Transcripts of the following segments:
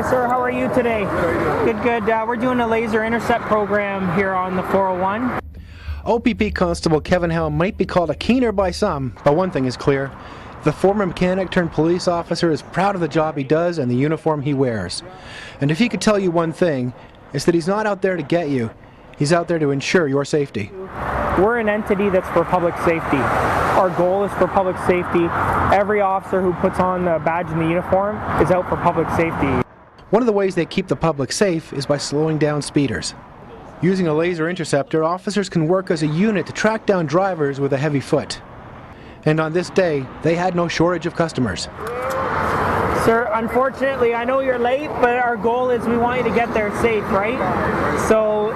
Hi sir, how are you today? Good, good. We're doing a laser intercept program here on the 401. OPP Constable Kevin Howe might be called a keener by some, but one thing is clear. The former mechanic turned police officer is proud of the job he does and the uniform he wears. And if he could tell you one thing, it's that he's not out there to get you. He's out there to ensure your safety. We're an entity that's for public safety. Our goal is for public safety. Every officer who puts on the badge and the uniform is out for public safety. One of the ways they keep the public safe is by slowing down speeders. Using a laser interceptor, officers can work as a unit to track down drivers with a heavy foot. And on this day, they had no shortage of customers. Sir, unfortunately, I know you're late, but our goal is we want you to get there safe, right? So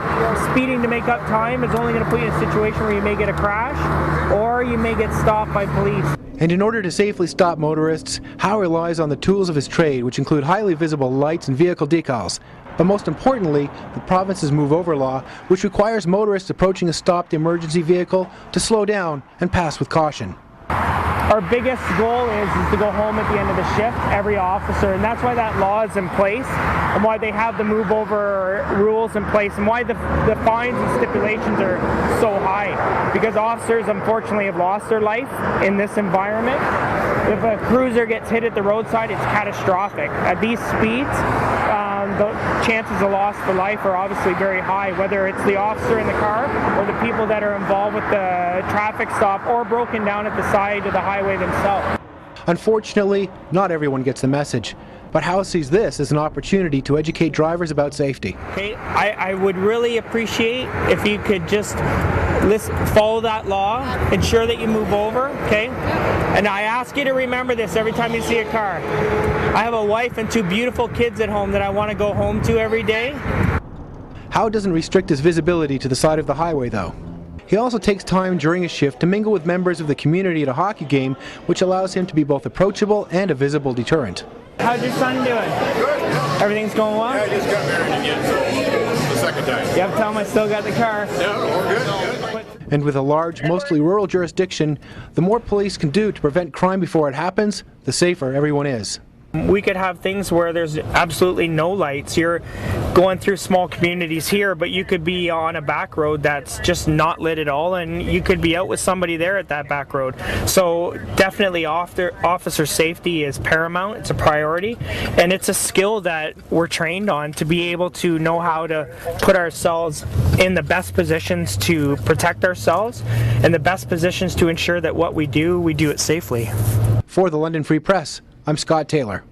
speeding to make up time is only going to put you in a situation where you may get a crash or you may get stopped by police. And in order to safely stop motorists, Howe relies on the tools of his trade, which include highly visible lights and vehicle decals. But most importantly, the province's Move Over law, which requires motorists approaching a stopped emergency vehicle to slow down and pass with caution. Our biggest goal is to go home at the end of the shift, every officer, and that's why that law is in place and why they have the move over rules in place and why the fines and stipulations are so high. Because officers unfortunately have lost their life in this environment. If a cruiser gets hit at the roadside, it's catastrophic. At these speeds, the chances of loss for life are obviously very high, whether it's the officer in the car or the people that are involved with the traffic stop or broken down at the side of the highway themselves. Unfortunately, not everyone gets the message, but Howe sees this as an opportunity to educate drivers about safety. Okay, I would really appreciate if you could just follow that law, ensure that you move over, okay? And I ask you to remember this every time you see a car. I have a wife and two beautiful kids at home that I want to go home to every day. Howe doesn't restrict his visibility to the side of the highway, though. He also takes time during his shift to mingle with members of the community at a hockey game, which allows him to be both approachable and a visible deterrent. How's your son doing? Good, yeah. Everything's going well? Yeah, I just got married again, so the second time. You have to tell him I still got the car. Yeah, all good, good. And with a large, mostly rural jurisdiction, the more police can do to prevent crime before it happens, the safer everyone is. We could have things where there's absolutely no lights. You're going through small communities here, but you could be on a back road that's just not lit at all, and you could be out with somebody there at that back road. So definitely officer safety is paramount. It's a priority, and it's a skill that we're trained on to be able to know how to put ourselves in the best positions to protect ourselves and the best positions to ensure that what we do it safely. For the London Free Press, I'm Scott Taylor.